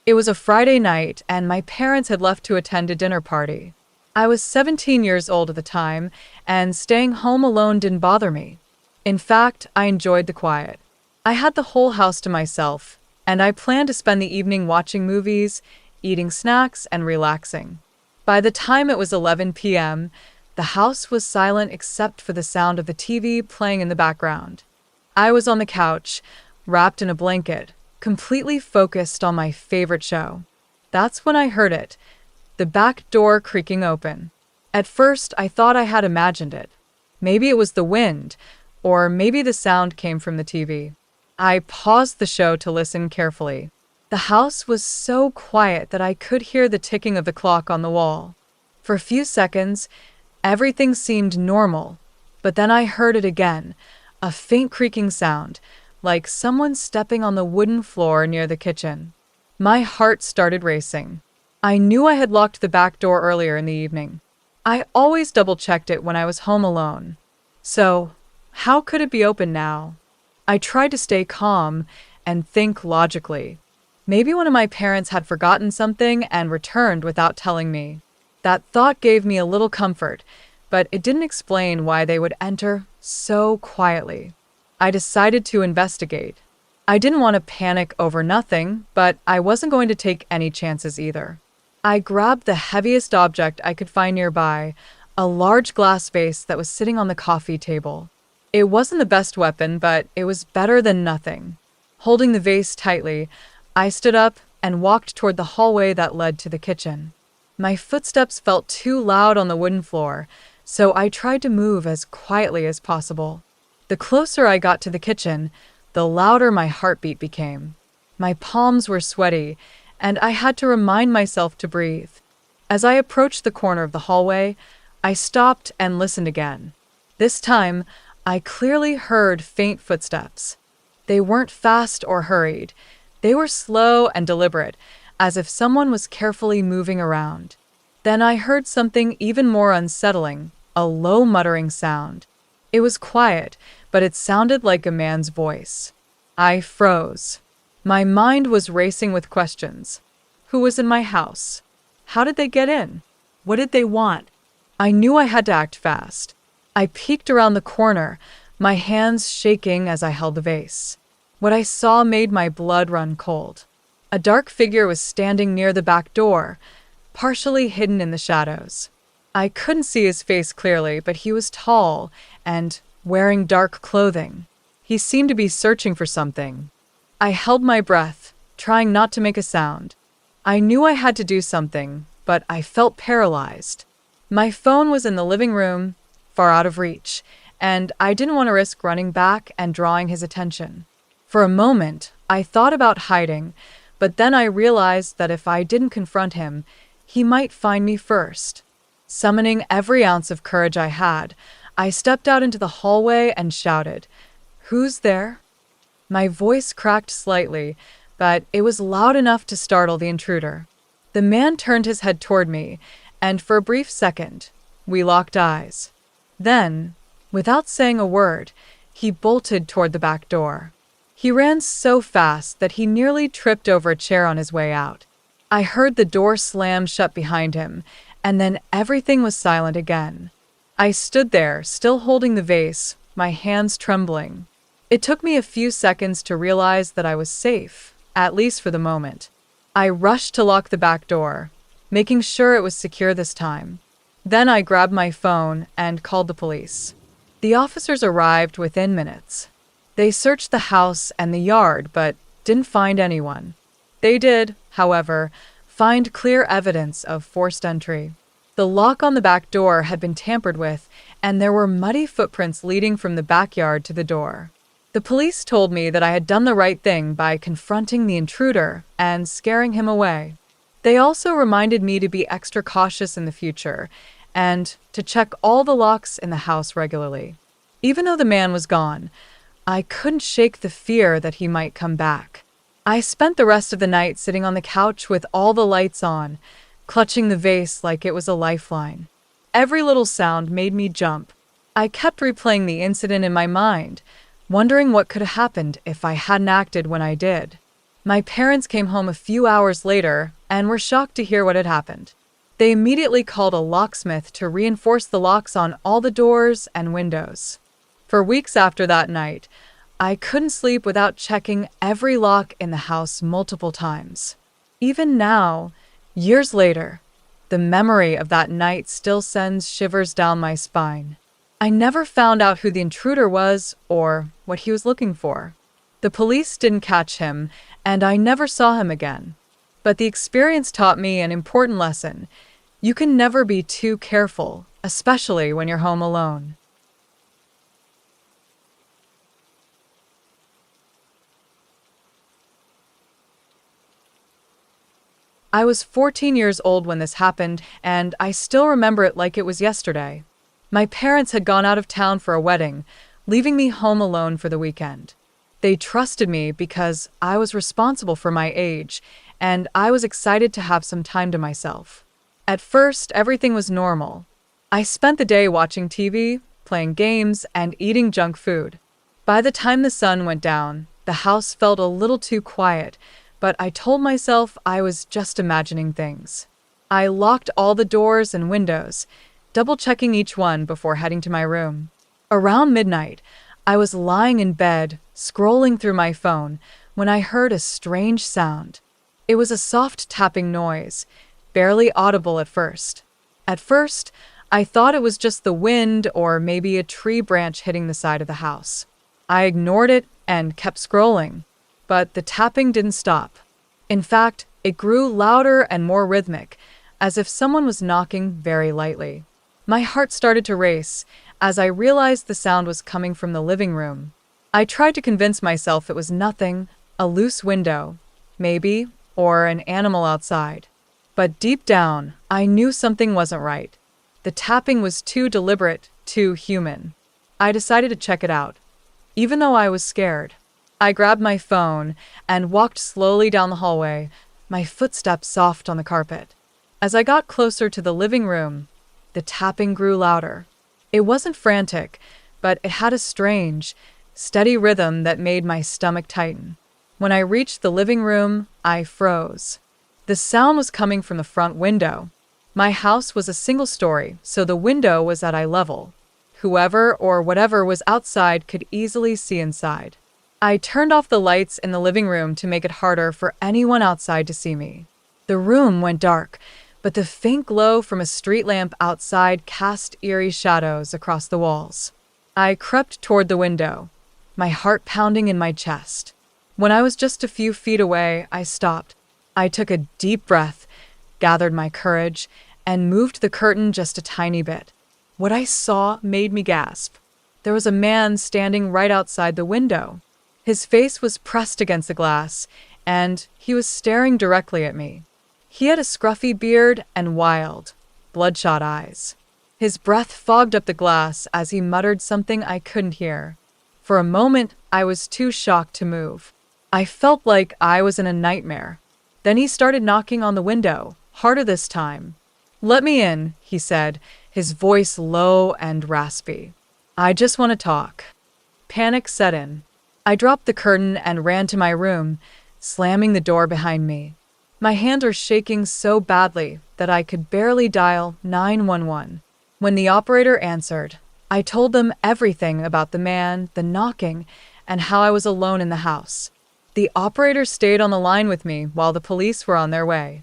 It was a Friday night, and my parents had left to attend a dinner party. I was 17 years old at the time, and staying home alone didn't bother me. In fact, I enjoyed the quiet. I had the whole house to myself, and I planned to spend the evening watching movies, eating snacks, and relaxing. By the time it was 11 p.m., the house was silent except for the sound of the TV playing in the background. I was on the couch, wrapped in a blanket, completely focused on my favorite show. That's when I heard it, the back door creaking open. At first, I thought I had imagined it. Maybe it was the wind, or maybe the sound came from the TV. I paused the show to listen carefully. The house was so quiet that I could hear the ticking of the clock on the wall. For a few seconds, everything seemed normal, but then I heard it again, a faint creaking sound, like someone stepping on the wooden floor near the kitchen. My heart started racing. I knew I had locked the back door earlier in the evening. I always double-checked it when I was home alone. So, how could it be open now? I tried to stay calm and think logically. Maybe one of my parents had forgotten something and returned without telling me. That thought gave me a little comfort, but it didn't explain why they would enter so quietly. I decided to investigate. I didn't want to panic over nothing, but I wasn't going to take any chances either. I grabbed the heaviest object I could find nearby, a large glass vase that was sitting on the coffee table. It wasn't the best weapon, but it was better than nothing. Holding the vase tightly, I stood up and walked toward the hallway that led to the kitchen. My footsteps felt too loud on the wooden floor, so I tried to move as quietly as possible. The closer I got to the kitchen, the louder my heartbeat became. My palms were sweaty, and I had to remind myself to breathe. As I approached the corner of the hallway, I stopped and listened again. This time, I clearly heard faint footsteps. They weren't fast or hurried. They were slow and deliberate, as if someone was carefully moving around. Then I heard something even more unsettling, a low muttering sound. It was quiet, but it sounded like a man's voice. I froze. My mind was racing with questions. Who was in my house? How did they get in? What did they want? I knew I had to act fast. I peeked around the corner, my hands shaking as I held the vase. What I saw made my blood run cold. A dark figure was standing near the back door, partially hidden in the shadows. I couldn't see his face clearly, but he was tall and wearing dark clothing. He seemed to be searching for something. I held my breath, trying not to make a sound. I knew I had to do something, but I felt paralyzed. My phone was in the living room, far out of reach, and I didn't want to risk running back and drawing his attention. For a moment, I thought about hiding, but then I realized that if I didn't confront him, he might find me first. Summoning every ounce of courage I had, I stepped out into the hallway and shouted, "Who's there?" My voice cracked slightly, but it was loud enough to startle the intruder. The man turned his head toward me, and for a brief second, we locked eyes. Then, without saying a word, he bolted toward the back door. He ran so fast that he nearly tripped over a chair on his way out. I heard the door slam shut behind him, and then everything was silent again. I stood there, still holding the vase, my hands trembling. It took me a few seconds to realize that I was safe, at least for the moment. I rushed to lock the back door, making sure it was secure this time. Then I grabbed my phone and called the police. The officers arrived within minutes. They searched the house and the yard, but didn't find anyone. They did, however, find clear evidence of forced entry. The lock on the back door had been tampered with, and there were muddy footprints leading from the backyard to the door. The police told me that I had done the right thing by confronting the intruder and scaring him away. They also reminded me to be extra cautious in the future and to check all the locks in the house regularly. Even though the man was gone, I couldn't shake the fear that he might come back. I spent the rest of the night sitting on the couch with all the lights on, clutching the vase like it was a lifeline. Every little sound made me jump. I kept replaying the incident in my mind, wondering what could have happened if I hadn't acted when I did. My parents came home a few hours later and were shocked to hear what had happened. They immediately called a locksmith to reinforce the locks on all the doors and windows. For weeks after that night, I couldn't sleep without checking every lock in the house multiple times. Even now, years later, the memory of that night still sends shivers down my spine. I never found out who the intruder was or what he was looking for. The police didn't catch him, and I never saw him again. But the experience taught me an important lesson. You can never be too careful, especially when you're home alone. I was 14 years old when this happened, and I still remember it like it was yesterday. My parents had gone out of town for a wedding, leaving me home alone for the weekend. They trusted me because I was responsible for my age, and I was excited to have some time to myself. At first, everything was normal. I spent the day watching TV, playing games, and eating junk food. By the time the sun went down, the house felt a little too quiet, but I told myself I was just imagining things. I locked all the doors and windows, double-checking each one before heading to my room. Around midnight, I was lying in bed, scrolling through my phone, when I heard a strange sound. It was a soft tapping noise, barely audible at first. At first, I thought it was just the wind or maybe a tree branch hitting the side of the house. I ignored it and kept scrolling, but the tapping didn't stop. In fact, it grew louder and more rhythmic, as if someone was knocking very lightly. My heart started to race as I realized the sound was coming from the living room. I tried to convince myself it was nothing, a loose window, maybe, or an animal outside. But deep down, I knew something wasn't right. The tapping was too deliberate, too human. I decided to check it out, even though I was scared. I grabbed my phone and walked slowly down the hallway, my footsteps soft on the carpet. As I got closer to the living room, the tapping grew louder. It wasn't frantic, but it had a strange, steady rhythm that made my stomach tighten. When I reached the living room, I froze. The sound was coming from the front window. My house was a single story, so the window was at eye level. Whoever or whatever was outside could easily see inside. I turned off the lights in the living room to make it harder for anyone outside to see me. The room went dark, but the faint glow from a street lamp outside cast eerie shadows across the walls. I crept toward the window, my heart pounding in my chest. When I was just a few feet away, I stopped. I took a deep breath, gathered my courage, and moved the curtain just a tiny bit. What I saw made me gasp. There was a man standing right outside the window. His face was pressed against the glass, and he was staring directly at me. He had a scruffy beard and wild, bloodshot eyes. His breath fogged up the glass as he muttered something I couldn't hear. For a moment, I was too shocked to move. I felt like I was in a nightmare. Then he started knocking on the window, harder this time. "Let me in," he said, his voice low and raspy. "I just want to talk." Panic set in. I dropped the curtain and ran to my room, slamming the door behind me. My hands were shaking so badly that I could barely dial 911. When the operator answered, I told them everything about the man, the knocking, and how I was alone in the house. The operator stayed on the line with me while the police were on their way.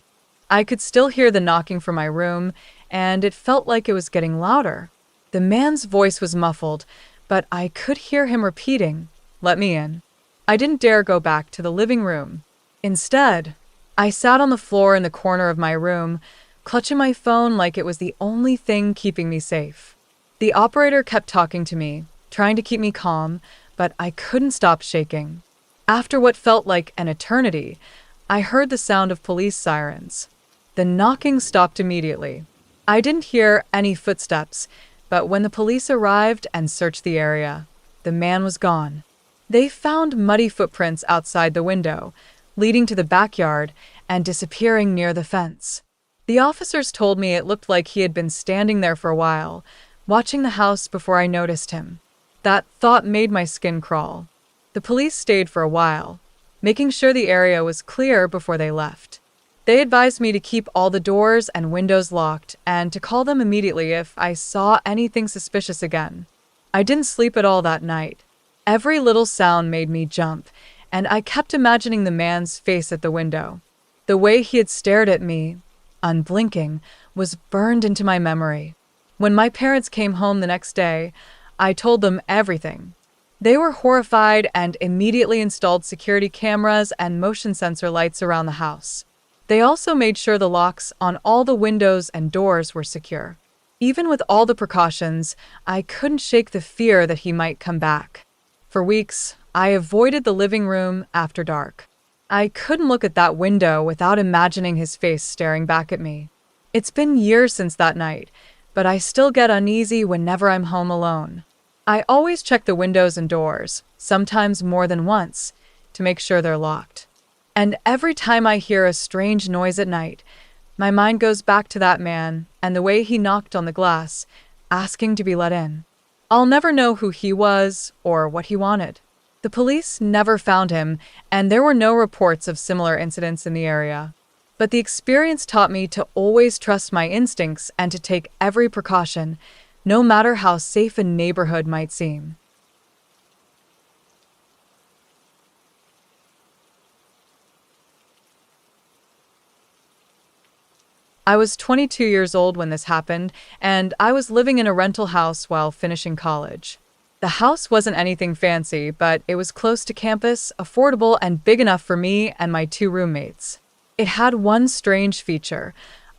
I could still hear the knocking from my room, and it felt like it was getting louder. The man's voice was muffled, but I could hear him repeating, "Let me in." I didn't dare go back to the living room. Instead, I sat on the floor in the corner of my room, clutching my phone like it was the only thing keeping me safe. The operator kept talking to me, trying to keep me calm, but I couldn't stop shaking. After what felt like an eternity, I heard the sound of police sirens. The knocking stopped immediately. I didn't hear any footsteps, but when the police arrived and searched the area, the man was gone. They found muddy footprints outside the window, leading to the backyard and disappearing near the fence. The officers told me it looked like he had been standing there for a while, watching the house before I noticed him. That thought made my skin crawl. The police stayed for a while, making sure the area was clear before they left. They advised me to keep all the doors and windows locked and to call them immediately if I saw anything suspicious again. I didn't sleep at all that night. Every little sound made me jump, and I kept imagining the man's face at the window. The way he had stared at me, unblinking, was burned into my memory. When my parents came home the next day, I told them everything. They were horrified and immediately installed security cameras and motion sensor lights around the house. They also made sure the locks on all the windows and doors were secure. Even with all the precautions, I couldn't shake the fear that he might come back. For weeks, I avoided the living room after dark. I couldn't look at that window without imagining his face staring back at me. It's been years since that night, but I still get uneasy whenever I'm home alone. I always check the windows and doors, sometimes more than once, to make sure they're locked. And every time I hear a strange noise at night, my mind goes back to that man and the way he knocked on the glass, asking to be let in. I'll never know who he was or what he wanted. The police never found him, and there were no reports of similar incidents in the area. But the experience taught me to always trust my instincts and to take every precaution, no matter how safe a neighborhood might seem. I was 22 years old when this happened, and I was living in a rental house while finishing college. The house wasn't anything fancy, but it was close to campus, affordable, and big enough for me and my two roommates. It had one strange feature,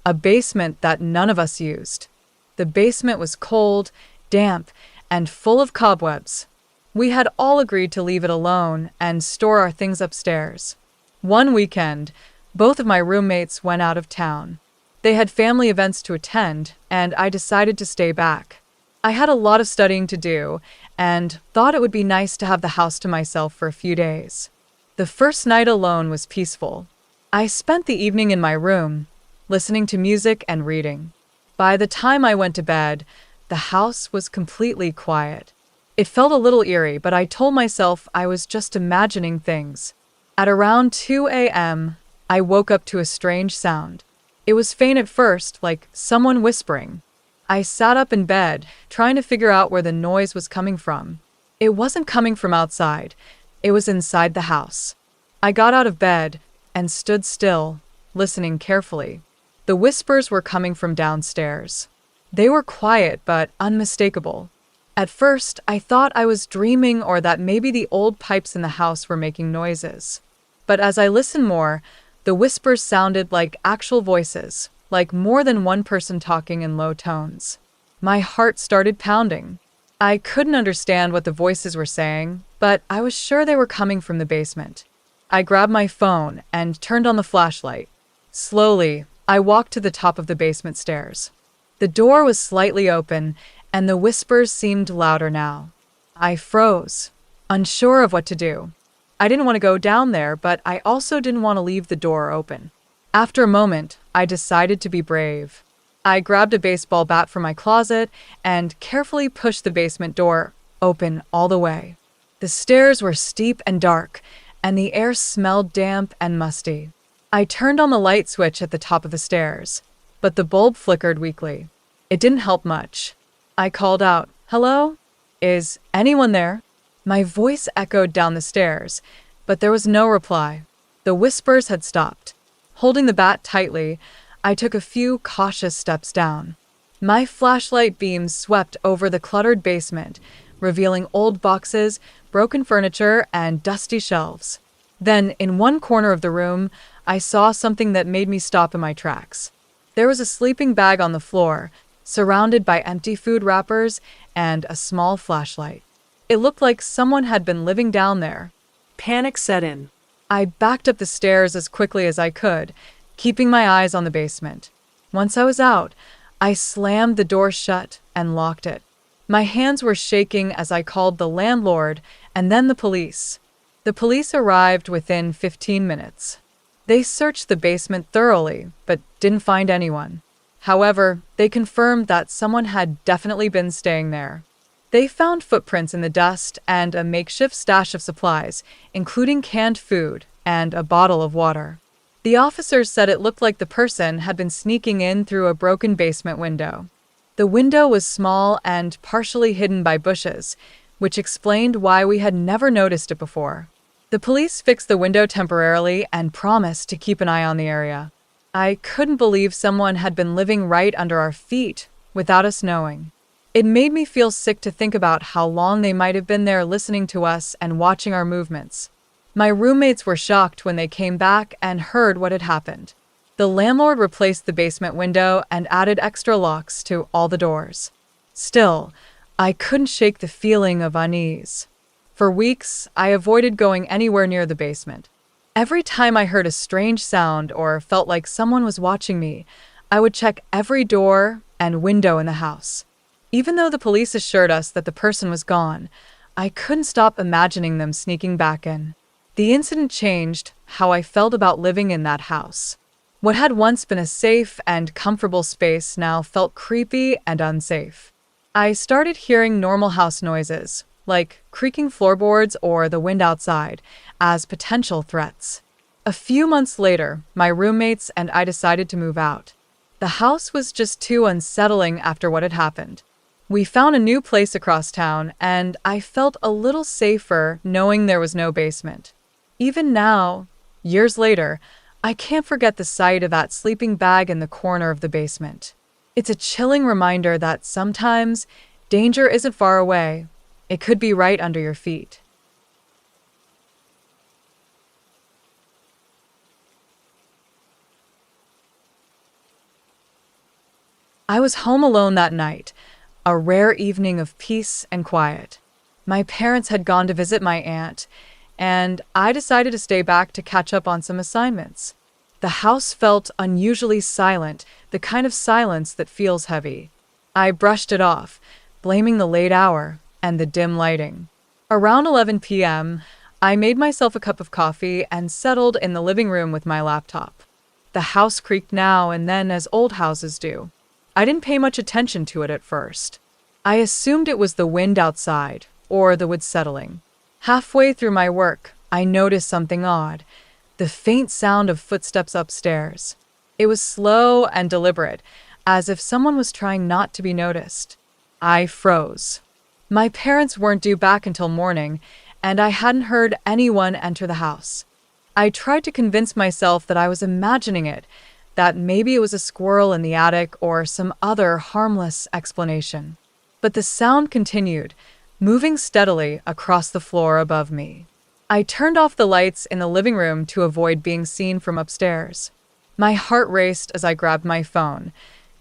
a basement that none of us used. The basement was cold, damp, and full of cobwebs. We had all agreed to leave it alone and store our things upstairs. One weekend, both of my roommates went out of town. They had family events to attend, and I decided to stay back. I had a lot of studying to do, and thought it would be nice to have the house to myself for a few days. The first night alone was peaceful. I spent the evening in my room, listening to music and reading. By the time I went to bed, the house was completely quiet. It felt a little eerie, but I told myself I was just imagining things. At around 2 a.m., I woke up to a strange sound. It was faint at first, like someone whispering. I sat up in bed, trying to figure out where the noise was coming from. It wasn't coming from outside. It was inside the house. I got out of bed and stood still, listening carefully. The whispers were coming from downstairs. They were quiet but unmistakable. At first, I thought I was dreaming or that maybe the old pipes in the house were making noises. But as I listened more, the whispers sounded like actual voices, like more than one person talking in low tones. My heart started pounding. I couldn't understand what the voices were saying, but I was sure they were coming from the basement. I grabbed my phone and turned on the flashlight. Slowly, I walked to the top of the basement stairs. The door was slightly open, and the whispers seemed louder now. I froze, unsure of what to do. I didn't want to go down there, but I also didn't want to leave the door open. After a moment, I decided to be brave. I grabbed a baseball bat from my closet and carefully pushed the basement door open all the way. The stairs were steep and dark, and the air smelled damp and musty. I turned on the light switch at the top of the stairs, but the bulb flickered weakly. It didn't help much. I called out, "Hello? Is anyone there?" My voice echoed down the stairs, but there was no reply. The whispers had stopped. Holding the bat tightly, I took a few cautious steps down. My flashlight beams swept over the cluttered basement, revealing old boxes, broken furniture, and dusty shelves. Then, in one corner of the room, I saw something that made me stop in my tracks. There was a sleeping bag on the floor, surrounded by empty food wrappers and a small flashlight. It looked like someone had been living down there. Panic set in. I backed up the stairs as quickly as I could, keeping my eyes on the basement. Once I was out, I slammed the door shut and locked it. My hands were shaking as I called the landlord and then the police. The police arrived within 15 minutes. They searched the basement thoroughly, but didn't find anyone. However, they confirmed that someone had definitely been staying there. They found footprints in the dust and a makeshift stash of supplies, including canned food, and a bottle of water. The officers said it looked like the person had been sneaking in through a broken basement window. The window was small and partially hidden by bushes, which explained why we had never noticed it before. The police fixed the window temporarily and promised to keep an eye on the area. I couldn't believe someone had been living right under our feet without us knowing. It made me feel sick to think about how long they might have been there listening to us and watching our movements. My roommates were shocked when they came back and heard what had happened. The landlord replaced the basement window and added extra locks to all the doors. Still, I couldn't shake the feeling of unease. For weeks, I avoided going anywhere near the basement. Every time I heard a strange sound or felt like someone was watching me, I would check every door and window in the house. Even though the police assured us that the person was gone, I couldn't stop imagining them sneaking back in. The incident changed how I felt about living in that house. What had once been a safe and comfortable space now felt creepy and unsafe. I started hearing normal house noises, like creaking floorboards or the wind outside, as potential threats. A few months later, my roommates and I decided to move out. The house was just too unsettling after what had happened. We found a new place across town, and I felt a little safer knowing there was no basement. Even now, years later, I can't forget the sight of that sleeping bag in the corner of the basement. It's a chilling reminder that sometimes danger isn't far away. It could be right under your feet. I was home alone that night, a rare evening of peace and quiet. My parents had gone to visit my aunt, and I decided to stay back to catch up on some assignments. The house felt unusually silent, the kind of silence that feels heavy. I brushed it off, blaming the late hour and the dim lighting. Around 11 p.m., I made myself a cup of coffee and settled in the living room with my laptop. The house creaked now and then as old houses do. I didn't pay much attention to it at first. I assumed it was the wind outside or the wood settling. Halfway through my work, I noticed something odd, the faint sound of footsteps upstairs. It was slow and deliberate, as if someone was trying not to be noticed. I froze. My parents weren't due back until morning, and I hadn't heard anyone enter the house. I tried to convince myself that I was imagining it, that maybe it was a squirrel in the attic or some other harmless explanation. But the sound continued, moving steadily across the floor above me. I turned off the lights in the living room to avoid being seen from upstairs. My heart raced as I grabbed my phone,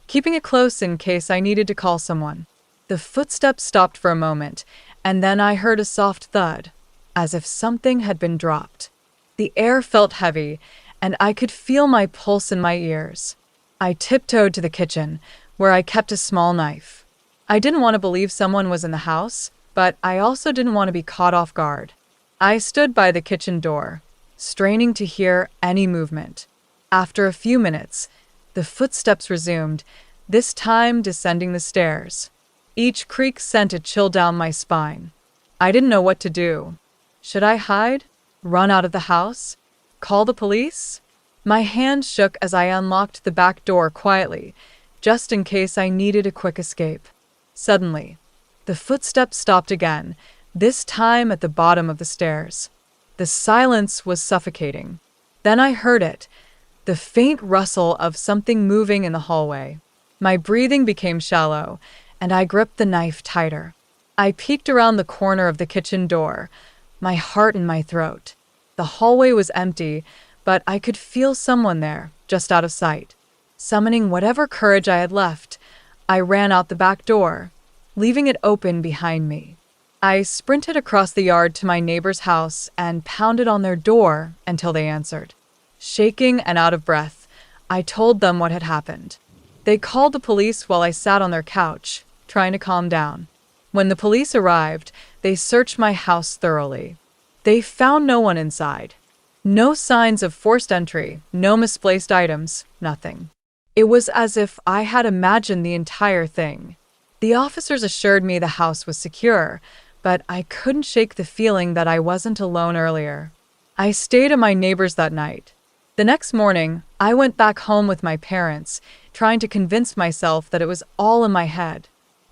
keeping it close in case I needed to call someone. The footsteps stopped for a moment, and then I heard a soft thud, as if something had been dropped. The air felt heavy, and I could feel my pulse in my ears. I tiptoed to the kitchen, where I kept a small knife. I didn't want to believe someone was in the house, but I also didn't want to be caught off guard. I stood by the kitchen door, straining to hear any movement. After a few minutes, the footsteps resumed, this time descending the stairs. Each creak sent a chill down my spine. I didn't know what to do. Should I hide? Run out of the house? Call the police? My hand shook as I unlocked the back door quietly, just in case I needed a quick escape. Suddenly, the footsteps stopped again, this time at the bottom of the stairs. The silence was suffocating. Then I heard it, the faint rustle of something moving in the hallway. My breathing became shallow, and I gripped the knife tighter. I peeked around the corner of the kitchen door, my heart in my throat. The hallway was empty, but I could feel someone there, just out of sight. Summoning whatever courage I had left, I ran out the back door, leaving it open behind me. I sprinted across the yard to my neighbor's house and pounded on their door until they answered. Shaking and out of breath, I told them what had happened. They called the police while I sat on their couch, trying to calm down. When the police arrived, they searched my house thoroughly. They found no one inside. No signs of forced entry, no misplaced items, nothing. It was as if I had imagined the entire thing. The officers assured me the house was secure, but I couldn't shake the feeling that I wasn't alone earlier. I stayed at my neighbor's that night. The next morning, I went back home with my parents, trying to convince myself that it was all in my head.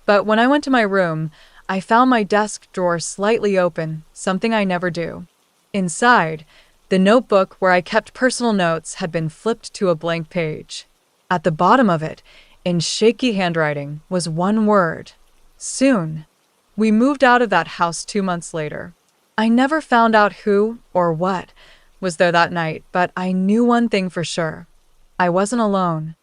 But when I went to my room, I found my desk drawer slightly open, something I never do. Inside, the notebook where I kept personal notes had been flipped to a blank page. At the bottom of it, in shaky handwriting, was one word: soon. We moved out of that house 2 months later. I never found out who or what was there that night, but I knew one thing for sure. I wasn't alone.